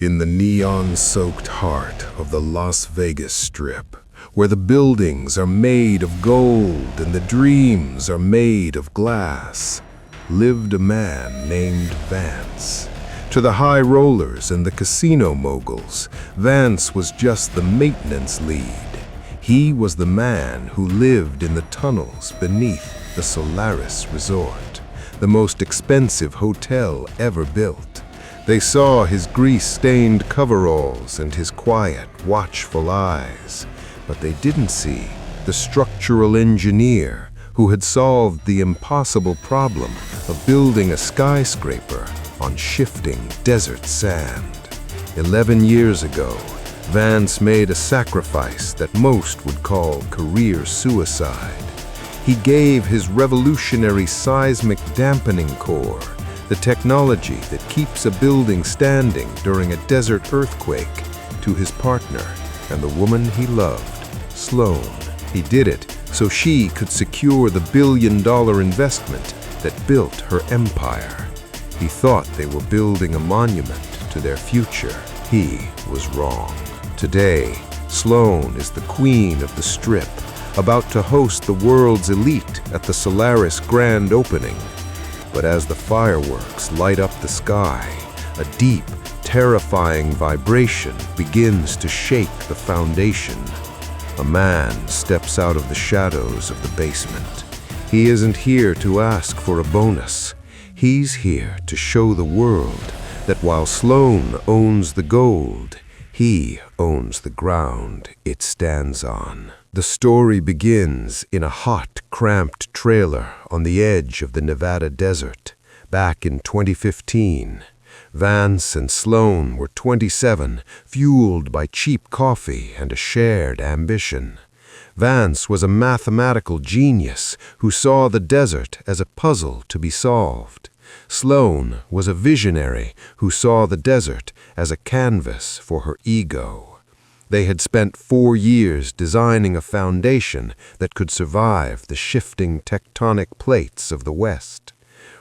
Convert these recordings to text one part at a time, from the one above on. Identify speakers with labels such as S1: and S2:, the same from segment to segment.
S1: In the neon-soaked heart of the Las Vegas Strip, where the buildings are made of gold and the dreams are made of glass, lived a man named Vance. To the high rollers and the casino moguls, Vance was just the maintenance lead. He was the man who lived in the tunnels beneath the Solaris Resort, the most expensive hotel ever built. They saw his grease-stained coveralls and his quiet, watchful eyes, but they didn't see the structural engineer who had solved the impossible problem of building a skyscraper on shifting desert sand. 11 years ago, Vance made a sacrifice that most would call career suicide. He gave his revolutionary seismic dampening core, the technology that keeps a building standing during a desert earthquake, to his partner and the woman he loved, Sloane. He did it so she could secure the billion-dollar investment that built her empire. He thought they were building a monument to their future. He was wrong. Today, Sloane is the queen of the Strip, about to host the world's elite at the Solaris grand opening. But as the fireworks light up the sky, a deep, terrifying vibration begins to shake the foundation. A man steps out of the shadows of the basement. He isn't here to ask for a bonus. He's here to show the world that while Sloane owns the gold, he owns the ground it stands on. The story begins in a hot, cramped trailer on the edge of the Nevada desert. Back in 2015, Vance and Sloane were 27, fueled by cheap coffee and a shared ambition. Vance was a mathematical genius who saw the desert as a puzzle to be solved. Sloane was a visionary who saw the desert as a canvas for her ego. They had spent 4 years designing a foundation that could survive the shifting tectonic plates of the West.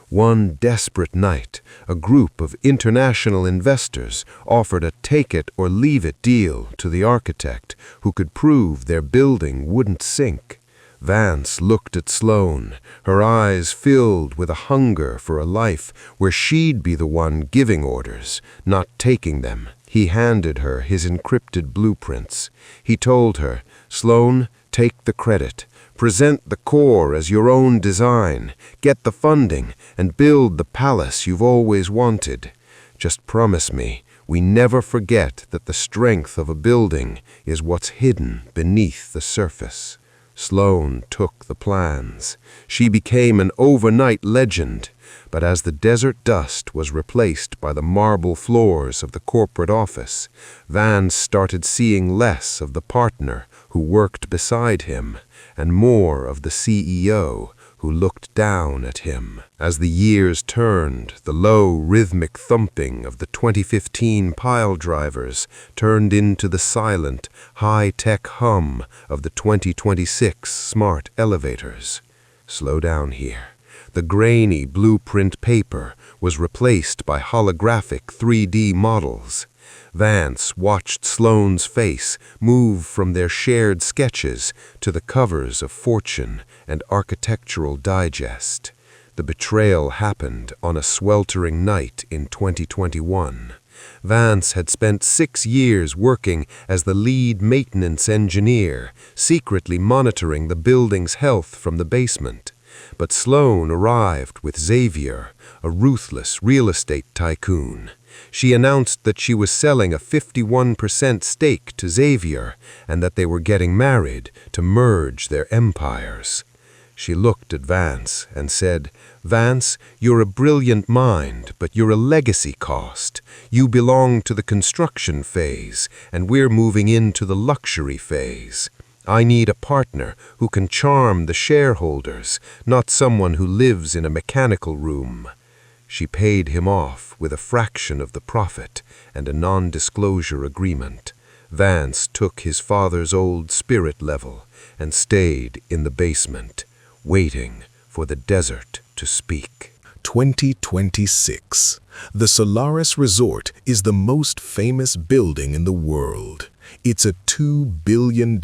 S1: One desperate night, a group of international investors offered a take-it-or-leave-it deal to the architect who could prove their building wouldn't sink. Vance looked at Sloane, her eyes filled with a hunger for a life where she'd be the one giving orders, not taking them. He handed her his encrypted blueprints. He told her, "Sloane, take the credit. Present the core as your own design. Get the funding and build the palace you've always wanted. Just promise me we never forget that the strength of a building is what's hidden beneath the surface." Sloane took the plans. She became an overnight legend, but as the desert dust was replaced by the marble floors of the corporate office, Vance started seeing less of the partner who worked beside him and more of the CEO who looked down at him. As the years turned, the low, rhythmic thumping of the 2015 pile drivers turned into the silent, high-tech hum of the 2026 smart elevators. Slow down here. The grainy blueprint paper was replaced by holographic 3D models. Vance watched Sloane's face move from their shared sketches to the covers of Fortune and Architectural Digest. The betrayal happened on a sweltering night in 2021. Vance had spent 6 years working as the lead maintenance engineer, secretly monitoring the building's health from the basement. But Sloane arrived with Xavier, a ruthless real estate tycoon. She announced that she was selling a 51% stake to Xavier and that they were getting married to merge their empires. She looked at Vance and said, "Vance, you're a brilliant mind, but you're a legacy cost. You belong to the construction phase, and we're moving into the luxury phase. I need a partner who can charm the shareholders, not someone who lives in a mechanical room." She paid him off with a fraction of the profit and a non-disclosure agreement. Vance took his father's old spirit level and stayed in the basement, waiting for the desert to speak. 2026. The Solaris Resort is the most famous building in the world. It's a $2 billion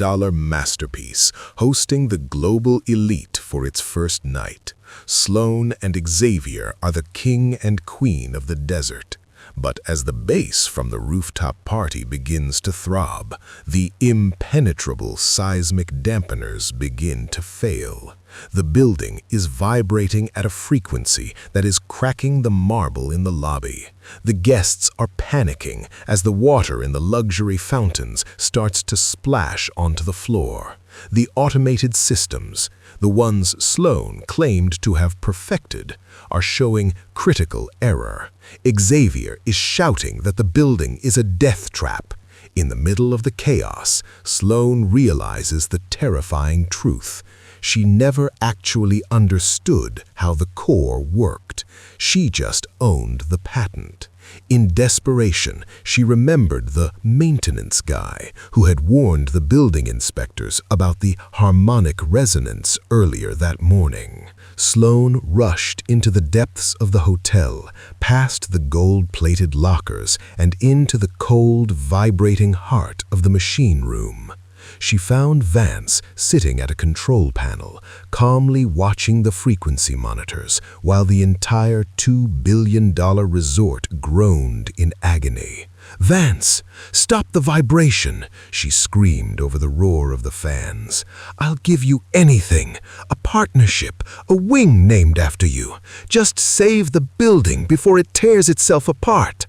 S1: masterpiece, hosting the global elite for its first night. Sloan and Xavier are the king and queen of the desert. But as the bass from the rooftop party begins to throb, the impenetrable seismic dampeners begin to fail. The building is vibrating at a frequency that is cracking the marble in the lobby. The guests are panicking as the water in the luxury fountains starts to splash onto the floor. The automated systems, the ones Sloan claimed to have perfected, are showing critical error. Xavier is shouting that the building is a death trap. In the middle of the chaos, Sloan realizes the terrifying truth. She never actually understood how the core worked. She just owned the patent. In desperation, she remembered the maintenance guy who had warned the building inspectors about the harmonic resonance earlier that morning. Sloan rushed into the depths of the hotel, past the gold-plated lockers, and into the cold, vibrating heart of the machine room. She found Vance sitting at a control panel, calmly watching the frequency monitors, while the entire $2 billion resort groaned in agony. "Vance, stop the vibration!" she screamed over the roar of the fans. "I'll give you anything, a partnership, a wing named after you. Just save the building before it tears itself apart."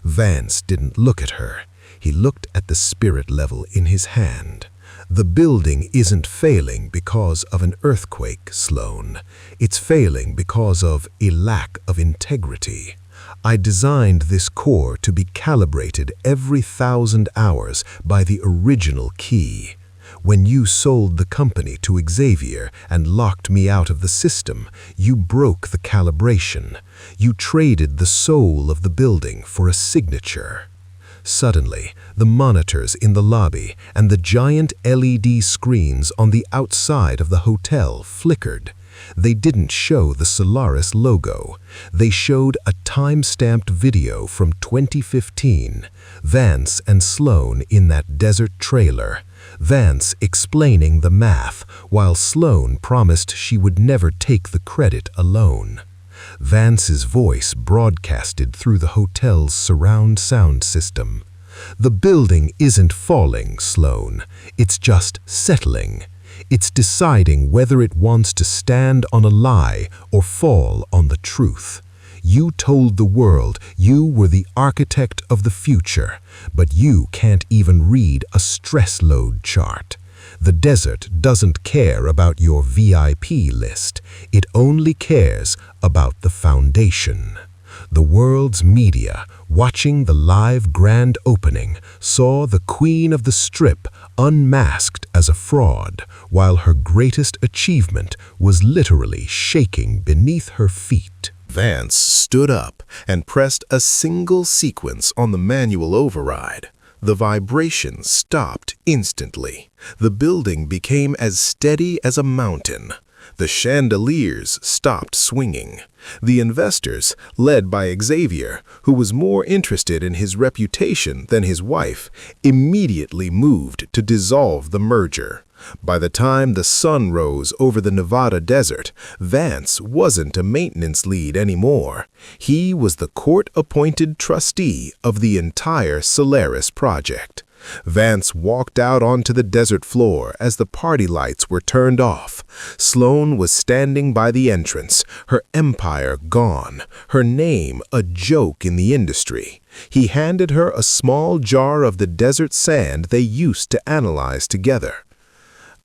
S1: Vance didn't look at her. He looked at the spirit level in his hand. "The building isn't failing because of an earthquake, Sloan. It's failing because of a lack of integrity. I designed this core to be calibrated every 1,000 hours by the original key. When you sold the company to Xavier and locked me out of the system, you broke the calibration. You traded the soul of the building for a signature." Suddenly, the monitors in the lobby and the giant LED screens on the outside of the hotel flickered. They didn't show the Solaris logo. They showed a time-stamped video from 2015, Vance and Sloan in that desert trailer. Vance explaining the math, while Sloan promised she would never take the credit alone. Vance's voice broadcasted through the hotel's surround sound system. "The building isn't falling, Sloan. It's just settling. It's deciding whether it wants to stand on a lie or fall on the truth. You told the world you were the architect of the future, but you can't even read a stress load chart. The desert doesn't care about your VIP list. It only cares about the foundation." The world's media, watching the live grand opening, saw the Queen of the Strip unmasked as a fraud, while her greatest achievement was literally shaking beneath her feet. Vance stood up and pressed a single sequence on the manual override. The vibration stopped instantly. The building became as steady as a mountain. The chandeliers stopped swinging. The investors, led by Xavier, who was more interested in his reputation than his wife, immediately moved to dissolve the merger. By the time the sun rose over the Nevada desert, Vance wasn't a maintenance lead anymore. He was the court-appointed trustee of the entire Solaris project. Vance walked out onto the desert floor as the party lights were turned off. Sloan was standing by the entrance, her empire gone, her name a joke in the industry. He handed her a small jar of the desert sand they used to analyze together.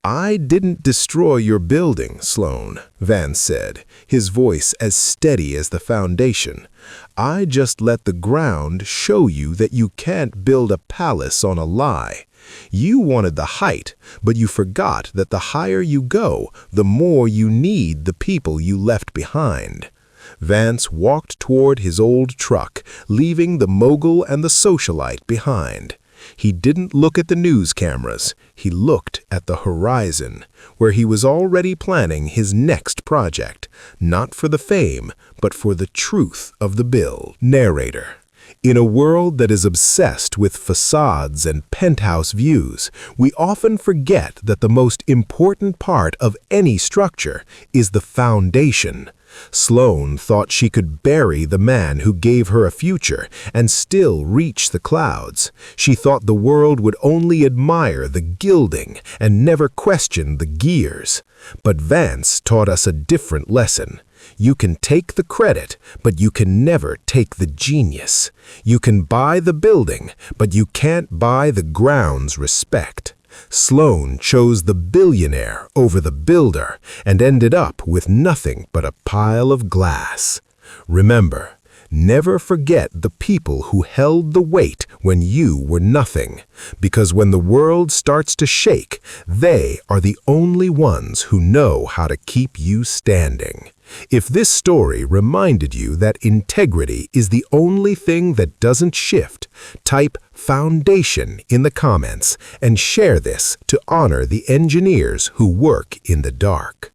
S1: "I didn't destroy your building, Sloan," Vance said, his voice as steady as the foundation. "I just let the ground show you that you can't build a palace on a lie. You wanted the height, but you forgot that the higher you go, the more you need the people you left behind." Vance walked toward his old truck, leaving the mogul and the socialite behind. He didn't look at the news cameras. He looked at the horizon, where he was already planning his next project, not for the fame, but for the truth of the bill. Narrator. In a world that is obsessed with facades and penthouse views, we often forget that the most important part of any structure is the foundation. Sloane thought she could bury the man who gave her a future and still reach the clouds. She thought the world would only admire the gilding and never question the gears. But Vance taught us a different lesson. You can take the credit, but you can never take the genius. You can buy the building, but you can't buy the ground's respect. Sloane chose the billionaire over the builder and ended up with nothing but a pile of glass. Remember, never forget the people who held the weight when you were nothing, because when the world starts to shake, they are the only ones who know how to keep you standing. If this story reminded you that integrity is the only thing that doesn't shift, type foundation in the comments and share this to honor the engineers who work in the dark.